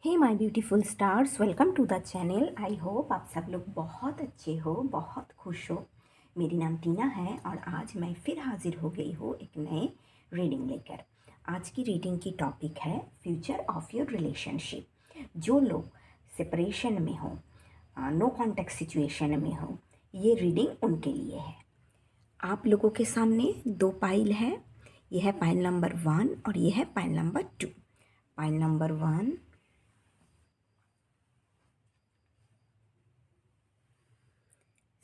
Hey my beautiful stars, welcome to the channel. I hope आप सब लोग बहुत अच्छे हो, बहुत खुश हो। मेरी नाम टीना है और आज मैं फिर हाजिर हो गई हूँ एक नए रीडिंग लेकर। आज की रीडिंग की टॉपिक है फ्यूचर ऑफ योर रिलेशनशिप। जो लोग सेपरेशन में हो, नो कॉन्टेक्ट सिचुएशन में हो, ये रीडिंग उनके लिए है। आप लोगों के सामने दो पाइल है। यह है पाइल नंबर 1 और यह है pile number 2। Pile number 1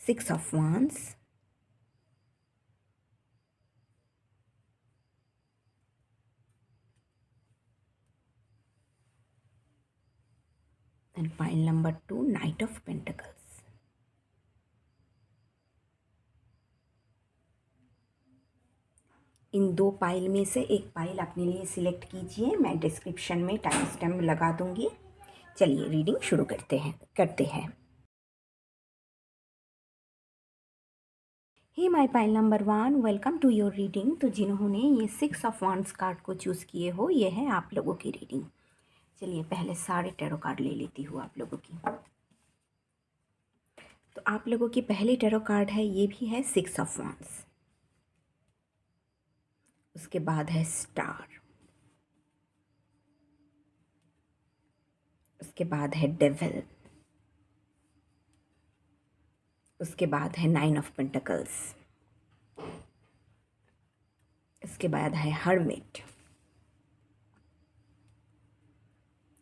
6 of Wands, and pile number 2 Knight of Pentacles. इन दो पाइल में से एक पाइल अपने लिए सिलेक्ट कीजिए। मैं डिस्क्रिप्शन में टाइम स्टैम्प लगा दूंगी। चलिए रीडिंग शुरू करते हैं। Hey my pile number 1, welcome to your reading. तो जिन्होंने ये 6 ऑफ वांड्स कार्ड को चूज़ किए हो, ये है आप लोगों की रीडिंग। चलिए पहले सारे टैरो कार्ड ले लेती हूँ आप लोगों की। तो आप लोगों की पहली टैरो कार्ड है, ये भी है 6 ऑफ वांड्स। उसके बाद है स्टार। उसके बाद है डेविल। उसके बाद है 9 ऑफ पेंटिकल्स। उसके बाद है हर्मिट।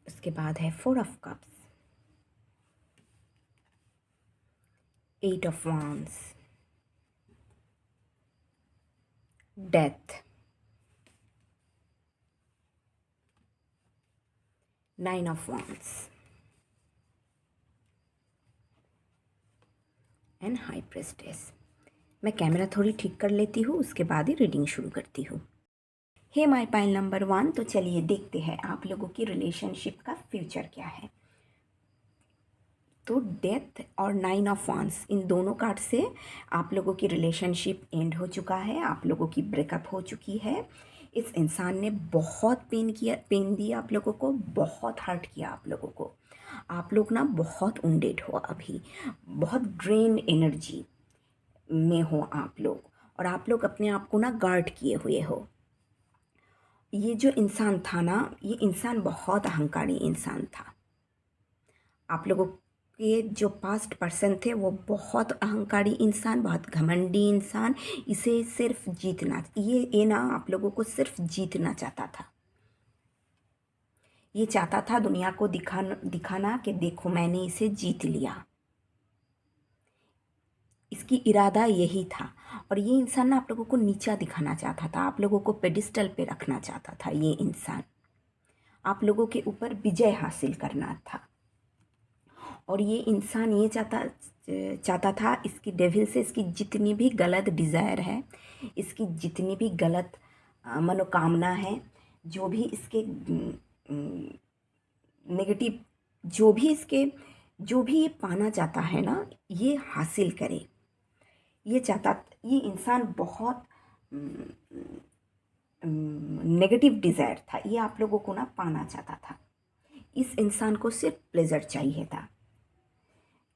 उसके बाद है 4 of cups, 8 of wands, death, 9 of wands and high प्रेस्टेस। मैं कैमरा थोड़ी ठीक कर लेती हूँ, उसके बाद ही रीडिंग शुरू करती हूँ। हे माय पाइल नंबर 1, तो चलिए देखते हैं आप लोगों की रिलेशनशिप का फ्यूचर क्या है। तो डेथ और 9 ऑफ वांड्स, इन दोनों कार्ड से आप लोगों की रिलेशनशिप एंड हो चुका है। आप लोगों की ब्रेकअप हो चुकी है। इस इंसान ने बहुत पेन दिया आप लोगों को, बहुत हर्ट किया आप लोगों को। आप लोग ना बहुत वुंडेड हो, अभी बहुत ड्रेन एनर्जी में हो आप लोग, और आप लोग अपने आप को ना गार्ड किए हुए हो। ये जो इंसान था ना, ये इंसान बहुत अहंकारी इंसान था। आप लोगों के जो पास्ट पर्सन थे वो बहुत अहंकारी इंसान, बहुत घमंडी इंसान। इसे सिर्फ जीतना, ये ना आप लोगों को सिर्फ जीतना चाहता था। ये चाहता था दुनिया को दिखाना कि देखो मैंने इसे जीत लिया। इसकी इरादा यही था। और ये इंसान ना आप लोगों को नीचा दिखाना चाहता था, आप लोगों को पेडिस्टल पे रखना चाहता था। ये इंसान आप लोगों के ऊपर विजय हासिल करना था। और ये इंसान ये चाहता था इसकी डेविल से इसकी जितनी भी गलत डिज़ायर है, इसकी जितनी भी गलत मनोकामना है, जो भी इसके नेगेटिव, जो भी ये पाना चाहता है ना, ये हासिल करे। ये इंसान बहुत नेगेटिव डिज़ायर था। ये आप लोगों को ना पाना चाहता था। इस इंसान को सिर्फ प्लेजर चाहिए था।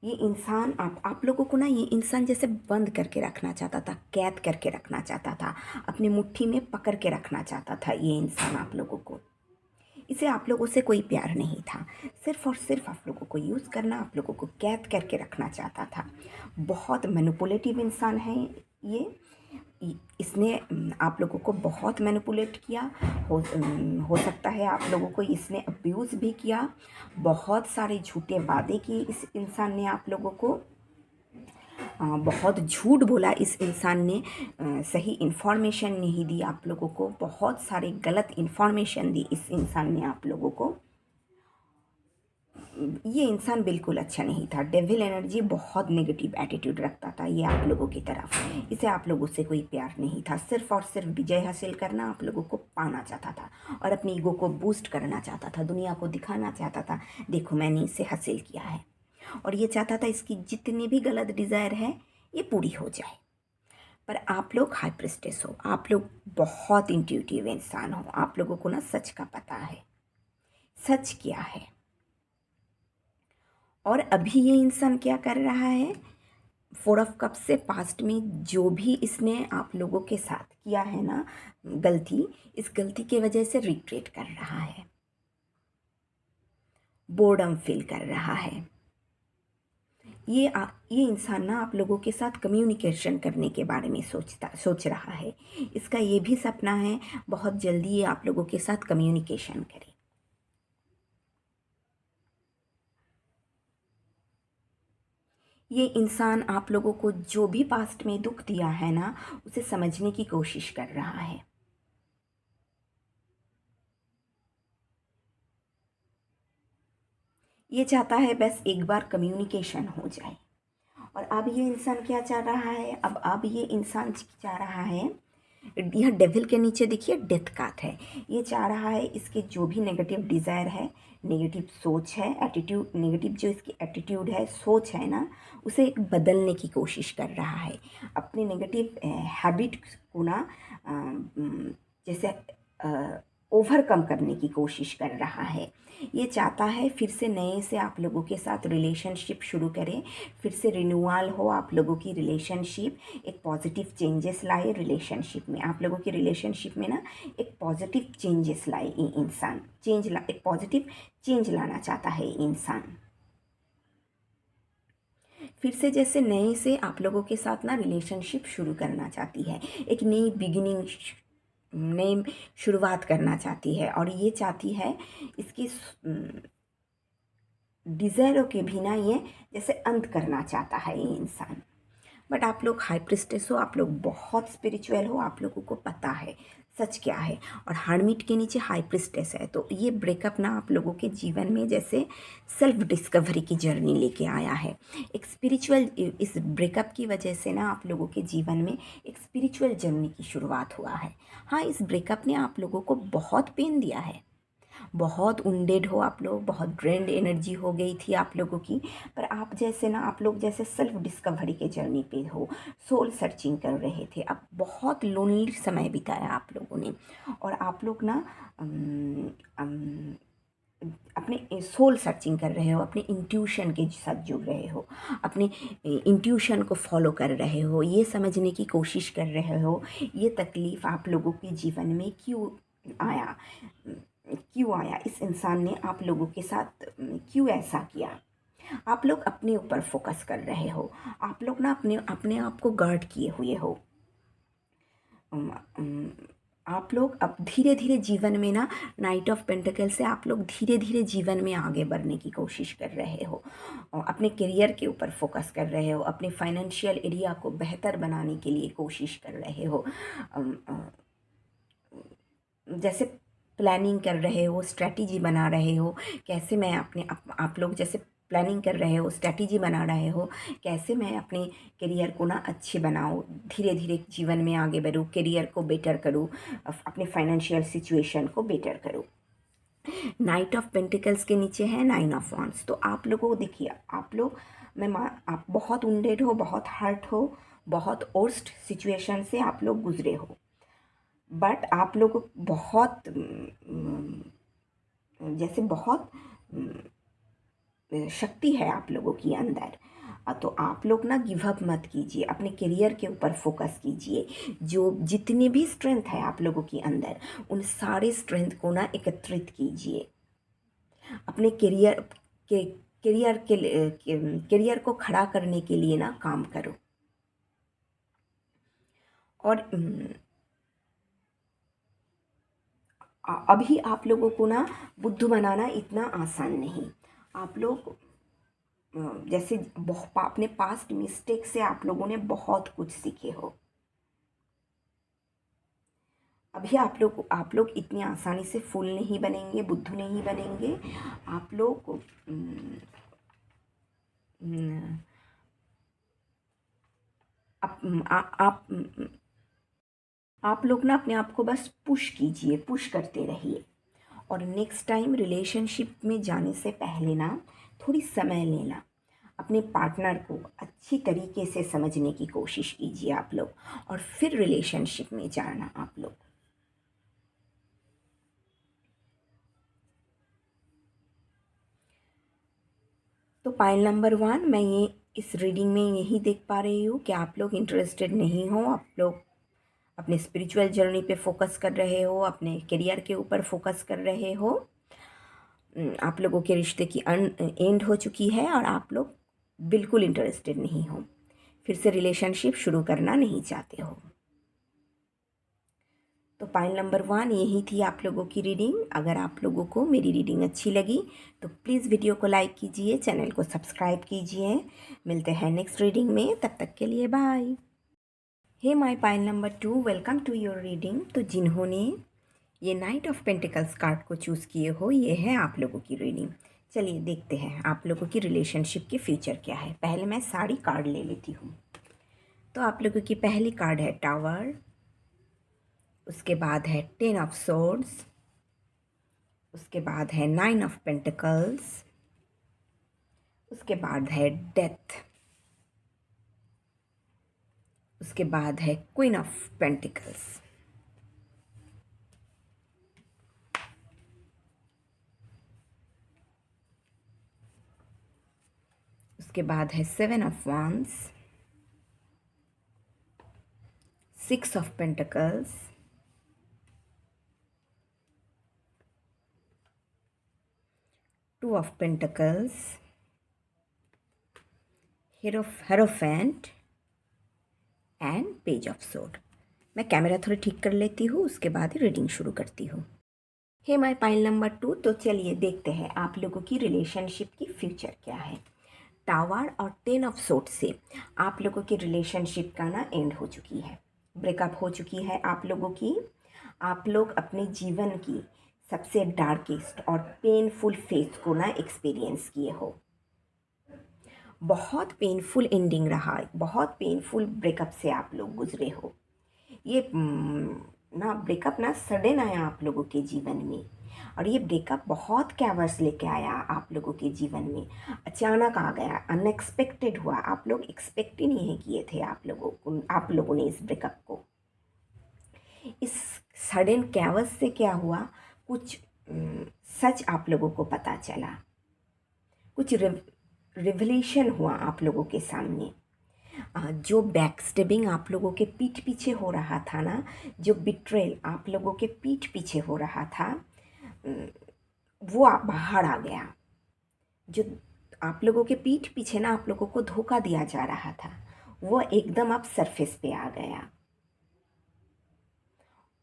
ये इंसान आप लोगों को ना, ये इंसान जैसे बंद करके रखना चाहता था, कैद करके रखना चाहता था, अपनी मुट्ठी में पकड़ के रखना चाहता था ये इंसान आप लोगों को। इसे आप लोगों से कोई प्यार नहीं था, सिर्फ और सिर्फ आप लोगों को यूज़ करना, आप लोगों को कैद करके रखना चाहता था। बहुत मैनिपुलेटिव इंसान है ये। इसने आप लोगों को बहुत मैनिपुलेट किया। हो सकता है आप लोगों को इसने अब्यूज़ भी किया। बहुत सारे झूठे वादे किए इस इंसान ने आप लोगों को। बहुत झूठ बोला इस इंसान ने। सही इन्फॉर्मेशन नहीं दी आप लोगों को। बहुत सारे गलत इन्फॉर्मेशन दी इस इंसान ने आप लोगों को। ये इंसान बिल्कुल अच्छा नहीं था। डेविल एनर्जी, बहुत नेगेटिव एटीट्यूड रखता था ये आप लोगों की तरफ। इसे आप लोगों से कोई प्यार नहीं था, सिर्फ और सिर्फ विजय हासिल करना, आप लोगों को पाना चाहता था और अपनी ईगो को बूस्ट करना चाहता था, दुनिया को दिखाना चाहता था देखो मैंने इसे हासिल किया है। और ये चाहता था इसकी जितनी भी गलत डिज़ायर है ये पूरी हो जाए। पर आप लोग हाई प्रिस्टेस हो, आप लोग बहुत इंट्यूटिव इंसान हो। आप लोगों को ना सच का पता है। सच क्या है, और अभी ये इंसान क्या कर रहा है, 4 ऑफ कप से पास्ट में जो भी इसने आप लोगों के साथ किया है ना गलती, इस गलती के वजह से रिग्रेट कर रहा है, बोर्डम फील कर रहा है। ये इंसान ना आप लोगों के साथ कम्युनिकेशन करने के बारे में सोच रहा है। इसका ये भी सपना है बहुत जल्दी ये आप लोगों के साथ कम्युनिकेशन करे। ये इंसान आप लोगों को जो भी पास्ट में दुख दिया है ना, उसे समझने की कोशिश कर रहा है। ये चाहता है बस एक बार कम्युनिकेशन हो जाए। और अब ये इंसान क्या चाह रहा है, अब ये इंसान चाह रहा है, यह डेविल के नीचे देखिए डेथ कार्ड है। ये चाह रहा है इसके जो भी नेगेटिव डिज़ायर है, नेगेटिव सोच है, एटीट्यूड, नेगेटिव जो इसकी एटीट्यूड है, सोच है ना, उसे एक बदलने की कोशिश कर रहा है। अपने नेगेटिव हैबिट को ना जैसे ओवरकम करने की कोशिश कर रहा है। ये चाहता है फिर से नए से आप लोगों के साथ रिलेशनशिप शुरू करें, फिर से रिन्यूअल हो आप लोगों की रिलेशनशिप, एक पॉजिटिव चेंजेस लाए रिलेशनशिप में, आप लोगों की रिलेशनशिप में ना एक पॉजिटिव चेंजेस लाए ये इंसान, एक पॉजिटिव चेंज लाना चाहता है ये इंसान। फिर से जैसे नए से आप लोगों के साथ ना रिलेशनशिप शुरू करना चाहती है, एक नई बिगिनिंग, नई शुरुआत करना चाहती है। और ये चाहती है इसकी डिज़ायरों के भी ना ये जैसे अंत करना चाहता है ये इंसान। बट आप लोग हाई प्रिस्टेस हो, आप लोग बहुत स्पिरिचुअल हो, आप लोगों को पता है सच क्या है। और हर्मिट के नीचे हाई प्रिस्टेस है, तो ये ब्रेकअप ना आप लोगों के जीवन में जैसे सेल्फ डिस्कवरी की जर्नी लेके आया है। एक स्पिरिचुअल, इस ब्रेकअप की वजह से ना आप लोगों के जीवन में एक स्पिरिचुअल जर्नी की शुरुआत हुआ है। हाँ, इस ब्रेकअप ने आप लोगों को बहुत पेन दिया है, बहुत उंडेड हो आप लोग, बहुत ड्रेन्ड एनर्जी हो गई थी आप लोगों की। पर आप जैसे ना, आप लोग जैसे सेल्फ डिस्कवरी के जर्नी पे हो, सोल सर्चिंग कर रहे थे, अब बहुत लोनली समय बिताया आप लोगों ने। और आप लोग ना अपने सोल सर्चिंग कर रहे हो, अपने इंट्यूशन के साथ जुड़ रहे हो, अपने इंट्यूशन को फॉलो कर रहे हो, ये समझने की कोशिश कर रहे हो ये तकलीफ़ आप लोगों के जीवन में आया क्यों आया, इस इंसान ने आप लोगों के साथ क्यों ऐसा किया। आप लोग अपने ऊपर फोकस कर रहे हो, आप लोग ना अपने अपने आप को गार्ड किए हुए हो। अम, अम, आप लोग अब धीरे धीरे जीवन में ना, नाइट ऑफ पेंटिकल से आप लोग धीरे धीरे जीवन में आगे बढ़ने की कोशिश कर रहे हो, और अपने करियर के ऊपर फोकस कर रहे हो, अपने फाइनेंशियल एरिया को बेहतर बनाने के लिए कोशिश कर रहे हो। अम, अ, जैसे प्लानिंग कर रहे हो, स्ट्रैटेजी बना रहे हो, कैसे मैं आप लोग जैसे प्लानिंग कर रहे हो, स्ट्रैटेजी बना रहे हो, कैसे मैं अपने करियर को ना अच्छे बनाऊँ, धीरे धीरे जीवन में आगे बढ़ूँ, करियर को बेटर करूँ, अपने फाइनेंशियल सिचुएशन को बेटर करूँ। नाइट ऑफ पेंटिकल्स के नीचे है 9 ऑफ वांड्स। तो आप लोगों को देखिए, आप लोग आप बहुत उंडेड हो, बहुत हर्ट हो, बहुत वर्स्ट सिचुएशन से आप लोग गुजरे हो। बट आप लोग बहुत जैसे बहुत शक्ति है आप लोगों के अंदर। तो आप लोग ना गिव अप मत कीजिए, अपने करियर के ऊपर फोकस कीजिए। जो जितनी भी स्ट्रेंथ है आप लोगों के अंदर, उन सारे स्ट्रेंथ को ना एकत्रित कीजिए, अपने करियर को खड़ा करने के लिए ना काम करो। और अभी आप लोगों को ना बुद्धू बनाना इतना आसान नहीं। आप लोग जैसे अपने पास्ट मिस्टेक से आप लोगों ने बहुत कुछ सीखे हो। अभी आप लोग इतनी आसानी से फूल नहीं बनेंगे, बुद्धू नहीं बनेंगे। आप लोग आप लोग ना अपने आप को बस पुश कीजिए, पुश करते रहिए। और नेक्स्ट टाइम रिलेशनशिप में जाने से पहले ना थोड़ी समय लेना, अपने पार्टनर को अच्छी तरीके से समझने की कोशिश कीजिए आप लोग, और फिर रिलेशनशिप में जाना आप लोग। तो पाइल नंबर 1, मैं ये इस रीडिंग में यही देख पा रही हूँ कि आप लोग इंटरेस्टेड नहीं हो, आप लोग अपने स्पिरिचुअल जर्नी पे फोकस कर रहे हो, अपने करियर के ऊपर फोकस कर रहे हो। आप लोगों के रिश्ते की एंड हो चुकी है और आप लोग बिल्कुल इंटरेस्टेड नहीं हो, फिर से रिलेशनशिप शुरू करना नहीं चाहते हो। तो पाइल नंबर 1 यही थी आप लोगों की रीडिंग। अगर आप लोगों को मेरी रीडिंग अच्छी लगी तो प्लीज़ वीडियो को लाइक कीजिए, चैनल को सब्सक्राइब कीजिए। मिलते हैं नेक्स्ट रीडिंग में, तब तक के लिए bye. Hey my pile number 2, welcome to your reading. तो जिन्होंने ये नाइट ऑफ पेंटिकल्स कार्ड को चूज़ किए हो, ये है आप लोगों की रीडिंग। चलिए देखते हैं आप लोगों की रिलेशनशिप के फ्यूचर क्या है। पहले मैं सारी कार्ड ले लेती हूँ। तो आप लोगों की पहली कार्ड है टावर, उसके बाद है 10 ऑफ सोर्ड्स, उसके बाद है 9 ऑफ पेंटिकल्स, उसके बाद है डेथ, उसके बाद है क्वीन ऑफ पेंटिकल्स, उसके बाद है 7 of wands, 6 of pentacles, 2 of pentacles, hierophant and page of sword. मैं कैमरा थोड़ी ठीक कर लेती हूँ, उसके बाद ही रीडिंग शुरू करती हूँ। हे माय पाइल नंबर 2, तो चलिए देखते हैं आप लोगों की रिलेशनशिप की फ्यूचर क्या है। टावर और 10 ऑफ सोर्ड से आप लोगों की रिलेशनशिप का ना एंड हो चुकी है, ब्रेकअप हो चुकी है आप लोगों की। आप लोग अपने जीवन की सबसे डार्केस्ट और पेनफुल फेज को ना एक्सपीरियंस किए हो। बहुत पेनफुल एंडिंग रहा, बहुत पेनफुल ब्रेकअप से आप लोग गुजरे हो। ये ना ब्रेकअप ना सडन आया आप लोगों के जीवन में, और ये ब्रेकअप बहुत कैवर्स लेके आया आप लोगों के जीवन में। अचानक आ गया, अनएक्सपेक्टेड हुआ, आप लोग एक्सपेक्ट ही नहीं किए थे आप लोगों ने इस ब्रेकअप को। इस सडन कैवर्स से क्या हुआ, कुछ सच आप लोगों को पता चला, कुछ रिवलेशन हुआ आप लोगों के सामने। जो बैकस्टेबिंग आप लोगों के पीठ पीछे हो रहा था ना, जो बिट्रेल आप लोगों के पीठ पीछे हो रहा था, वो बाहर आ गया। जो आप लोगों के पीठ पीछे ना आप लोगों को धोखा दिया जा रहा था, वो एकदम अब सरफेस पे आ गया।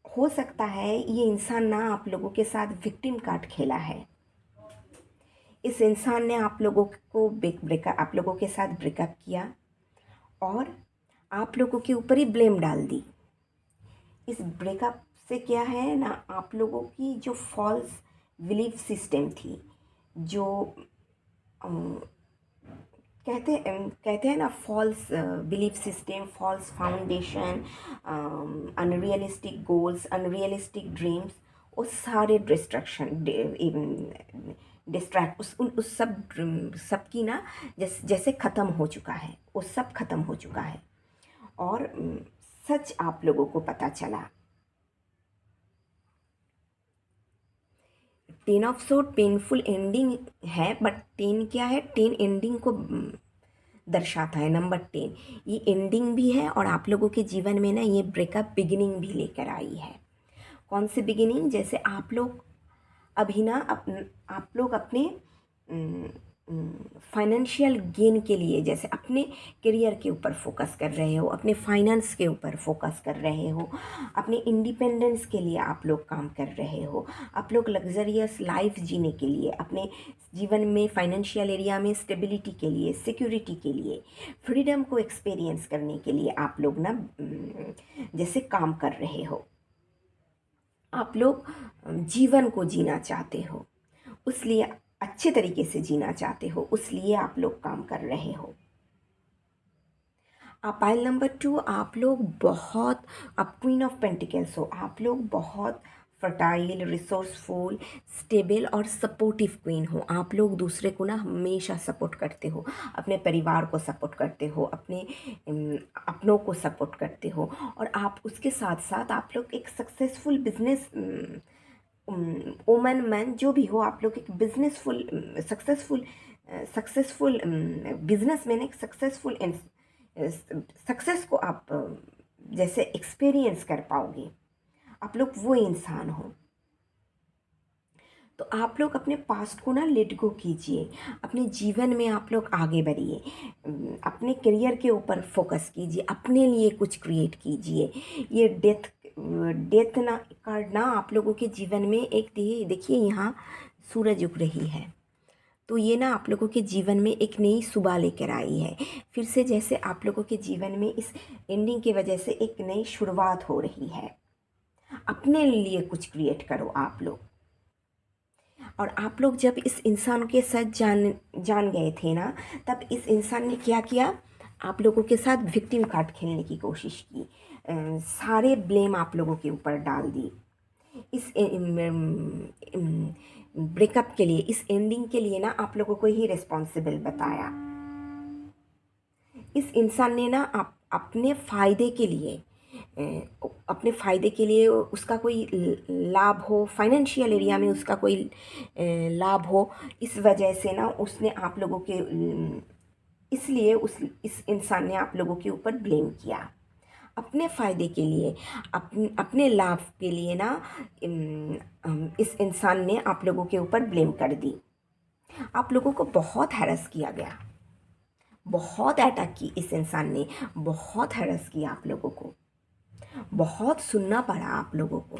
हो सकता है ये इंसान ना आप लोगों के साथ विक्टिम कार्ड खेला है। इस इंसान ने आप लोगों को आप लोगों के साथ ब्रेकअप किया और आप लोगों के ऊपर ही ब्लेम डाल दी। इस ब्रेकअप से क्या है ना, आप लोगों की जो फॉल्स बिलीफ सिस्टम थी, जो कहते हैं ना false belief system, false foundation, unrealistic goals, unrealistic dreams, वो सारे डिस्ट्रैक्ट उस सब की ना जैसे ख़त्म हो चुका है, वो सब ख़त्म हो चुका है। और सच आप लोगों को पता चला। 10 ऑफ सोर्ड पेनफुल एंडिंग है, बट 10 क्या है, 10 एंडिंग को दर्शाता है। नंबर 10 ये एंडिंग भी है, और आप लोगों के जीवन में ना ये ब्रेकअप बिगिनिंग भी लेकर आई है। कौन सी बिगिनिंग, जैसे आप लोग अभी ना आप लोग अपने फाइनेंशियल गेन के लिए, जैसे अपने करियर के ऊपर फोकस कर रहे हो, अपने फाइनेंस के ऊपर फोकस कर रहे हो, अपने इंडिपेंडेंस के लिए आप लोग काम कर रहे हो, आप लोग लग्जरियस लाइफ जीने के लिए, अपने जीवन में फाइनेंशियल एरिया में स्टेबिलिटी के लिए, सिक्योरिटी के लिए, फ्रीडम को एक्सपीरियंस करने के लिए आप लोग ना जैसे काम कर रहे हो। आप लोग जीवन को जीना चाहते हो, उसलिए अच्छे तरीके से जीना चाहते हो, उसलिए आप लोग काम कर रहे हो। पाइल नंबर 2, आप लोग बहुत, आप क्वीन ऑफ पेंटिकल्स हो, आप लोग बहुत फर्टाइल, रिसोर्सफुल, स्टेबल और सपोर्टिव क्वीन हो। आप लोग दूसरे को ना हमेशा सपोर्ट करते हो, अपने परिवार को सपोर्ट करते हो, अपने अपनों को सपोर्ट करते हो, और आप उसके साथ साथ आप लोग एक सक्सेसफुल बिजनेस वुमन मैन जो भी हो, आप लोग एक बिजनेसफुल सक्सेसफुल सक्सेसफुल बिजनेस में एक सक्सेसफुल सक्सेस को आप जैसे एक्सपीरियंस कर पाओगे, आप लोग वो इंसान हो। तो आप लोग अपने पास्ट को ना लेट गो कीजिए, अपने जीवन में आप लोग आगे बढ़िए, अपने करियर के ऊपर फोकस कीजिए, अपने लिए कुछ क्रिएट कीजिए। ये डेथ ना करना आप लोगों के जीवन में एक देखिए यहाँ सूरज उग रही है, तो ये ना आप लोगों के जीवन में एक नई सुबह लेकर आई है। फिर से जैसे आप लोगों के जीवन में इस एंडिंग की वजह से एक नई शुरुआत हो रही है। अपने लिए कुछ क्रिएट करो आप लोग। और आप लोग जब इस इंसान के साथ जान गए थे ना, तब इस इंसान ने क्या किया, आप लोगों के साथ विक्टिम कार्ड खेलने की कोशिश की। सारे ब्लेम आप लोगों के ऊपर डाल दी। इस ब्रेकअप के लिए, इस एंडिंग के लिए ना आप लोगों को ही रिस्पॉन्सिबल बताया। इस इंसान ने ना अपने फ़ायदे के लिए अपने फ़ायदे के लिए उसका कोई लाभ हो, फाइनेंशियल एरिया में उसका कोई लाभ हो, इस वजह से ना उसने आप लोगों के इसलिए इस इंसान ने आप लोगों के ऊपर ब्लेम किया। अपने फ़ायदे के लिए, अपने लाभ के लिए ना इस इंसान ने आप लोगों के ऊपर ब्लेम कर दी। आप लोगों को बहुत हैरेस किया गया, बहुत अटैक की इस इंसान ने, बहुत हैरेस किया आप लोगों को, बहुत सुनना पड़ा आप लोगों को।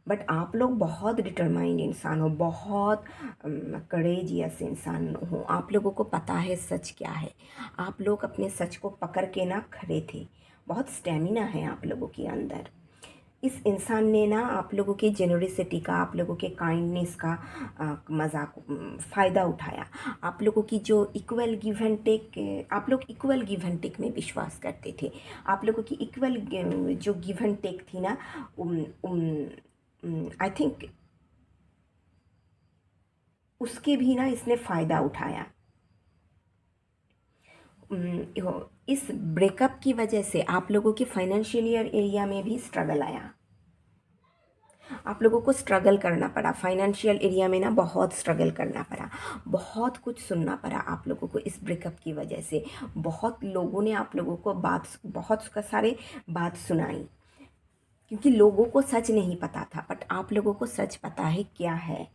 बट आप लोग बहुत डिटरमाइंड इंसान हो, बहुत करेजियस इंसान हो। आप लोगों को पता है सच क्या है, आप लोग अपने सच को पकड़ के ना खड़े थे। बहुत स्टेमिना है आप लोगों के अंदर। इस इंसान ने ना आप लोगों की जेनरसिटी का, आप लोगों के काइंडनेस का मजाक फ़ायदा उठाया। आप लोगों की जो इक्वल गिव एंड टेक, आप लोग इक्वल गिव एंड टेक में विश्वास करते थे। आप लोगों की इक्वल जो गिव एंड टेक थी ना, आई थिंक उसके भी ना इसने फ़ायदा उठाया। इस ब्रेकअप की वजह से आप लोगों की फाइनेंशियल एरिया में भी स्ट्रगल आया। आप लोगों को स्ट्रगल करना पड़ा फाइनेंशियल एरिया में ना, बहुत स्ट्रगल करना पड़ा, बहुत कुछ सुनना पड़ा आप लोगों को इस ब्रेकअप की वजह से। बहुत लोगों ने आप लोगों को बहुत सारे बात सुनाई, क्योंकि लोगों को सच नहीं पता था, बट आप लोगों को सच पता है क्या है।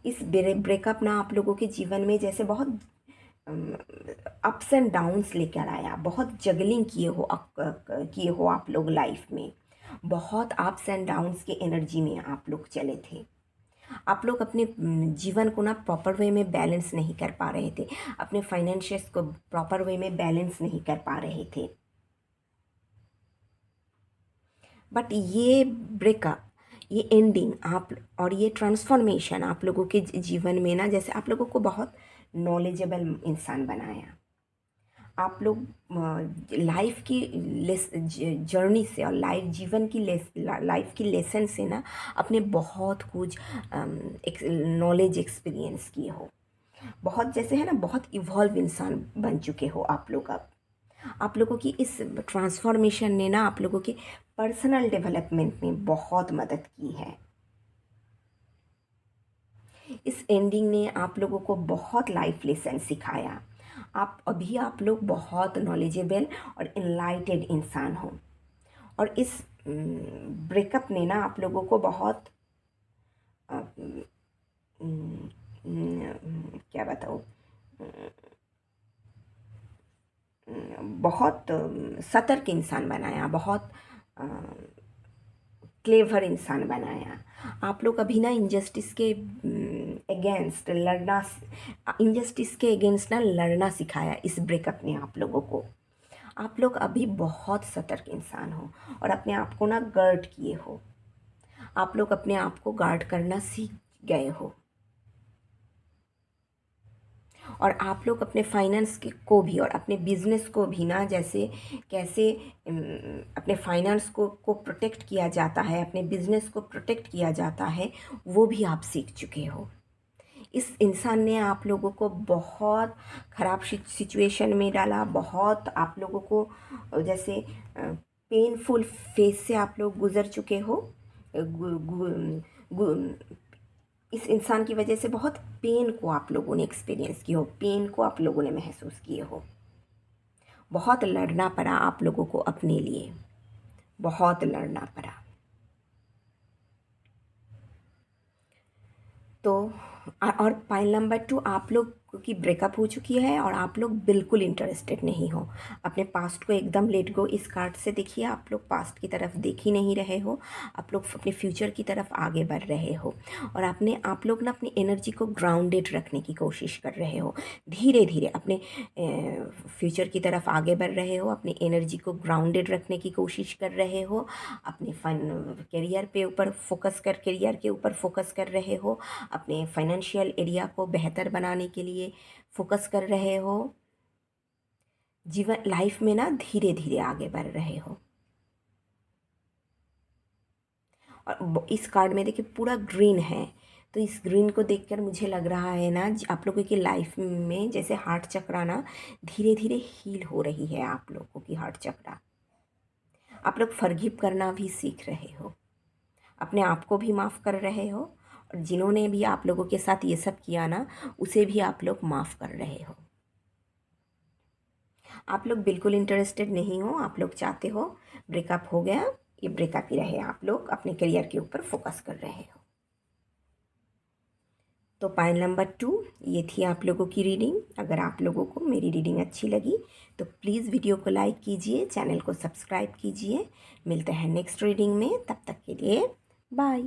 इस ब्रेकअप ना आप लोगों के जीवन में जैसे बहुत अप्स एंड डाउन्स लेकर आया। बहुत जगलिंग किए हो आप लोग लाइफ में, बहुत अप्स एंड डाउन्स के एनर्जी में आप लोग चले थे। आप लोग अपने जीवन को ना प्रॉपर वे में बैलेंस नहीं कर पा रहे थे, अपने फाइनेंशियल्स को प्रॉपर वे में बैलेंस नहीं कर पा रहे थे। बट ये ब्रेकअप, ये एंडिंग आप और ये ट्रांसफॉर्मेशन आप लोगों के जीवन में ना, जैसे आप लोगों को बहुत नॉलेजेबल इंसान बनाया। आप लोग लाइफ की जर्नी से और जीवन की लाइफ की लेसन से ना अपने बहुत कुछ नॉलेज एक्सपीरियंस किए हो। बहुत जैसे है ना, बहुत इवॉल्व इंसान बन चुके हो आप लोग अब। आप लोगों की इस ट्रांसफॉर्मेशन ने ना आप लोगों के पर्सनल डेवलपमेंट में बहुत मदद की है। इस एंडिंग ने आप लोगों को बहुत लाइफ लेसन सिखाया। आप लोग बहुत नॉलेजेबल और इनलाइटेड इंसान हो। और इस ब्रेकअप ने ना आप लोगों को बहुत क्या बताऊँ, बहुत सतर्क इंसान बनाया, बहुत क्लेवर इंसान बनाया। आप लोग अभी ना इनजस्टिस के अगेंस्ट ना लड़ना सिखाया इस ब्रेकअप ने आप लोगों को। आप लोग अभी बहुत सतर्क इंसान हो और अपने आप को ना गार्ड किए हो। आप लोग अपने आप को गार्ड करना सीख गए हो। और आप लोग अपने फाइनेंस को भी और अपने बिजनेस को भी ना, जैसे कैसे अपने फाइनेंस को प्रोटेक्ट किया जाता है, अपने बिजनेस को प्रोटेक्ट किया जाता है, वो भी आप सीख चुके हो। इस इंसान ने आप लोगों को बहुत ख़राब सिचुएशन में डाला, बहुत आप लोगों को जैसे पेनफुल फेज से आप लोग गुज़र चुके हो। इस इंसान की वजह से बहुत पेन को आप लोगों ने एक्सपीरियंस की हो, पेन को आप लोगों ने महसूस किए हो, बहुत लड़ना पड़ा आप लोगों को अपने लिए, बहुत लड़ना पड़ा। तो और पॉइंट नंबर 2, आप लोग की ब्रेकअप हो चुकी है और आप लोग बिल्कुल इंटरेस्टेड नहीं हो, अपने पास्ट को एकदम लेट गो। इस कार्ड से देखिए आप लोग पास्ट की तरफ देख ही नहीं रहे हो, आप लोग अपने फ्यूचर की तरफ आगे बढ़ रहे हो। और आप लोग ना अपनी एनर्जी को ग्राउंडेड रखने की कोशिश कर रहे हो, धीरे धीरे अपने फ्यूचर की तरफ आगे बढ़ रहे हो, अपनी एनर्जी को ग्राउंडेड रखने की कोशिश कर रहे हो, अपने करियर के ऊपर फोकस कर रहे हो, अपने फाइनेंशियल एरिया को बेहतर बनाने के लिए फोकस कर रहे हो, जीवन लाइफ में ना धीरे धीरे आगे बढ़ रहे हो। और इस कार्ड में देखिए पूरा ग्रीन है, तो इस ग्रीन को देखकर मुझे लग रहा है ना आप लोगों की लाइफ में जैसे हार्ट चक्रा ना धीरे धीरे हील हो रही है। आप लोगों की हार्ट चक्रा, आप लोग फॉरगिव करना भी सीख रहे हो, अपने आप को भी माफ़ कर रहे हो, और जिन्होंने भी आप लोगों के साथ ये सब किया ना उसे भी आप लोग माफ़ कर रहे हो। आप लोग बिल्कुल इंटरेस्टेड नहीं हो, आप लोग चाहते हो ब्रेकअप हो गया, ये ब्रेकअप ही रहे, आप लोग अपने करियर के ऊपर फोकस कर रहे हो। तो पॉइंट नंबर 2 ये थी आप लोगों की रीडिंग। अगर आप लोगों को मेरी रीडिंग अच्छी लगी तो प्लीज़ वीडियो को लाइक कीजिए, चैनल को सब्सक्राइब कीजिए। मिलते हैं नेक्स्ट रीडिंग में, तब तक के लिए बाय।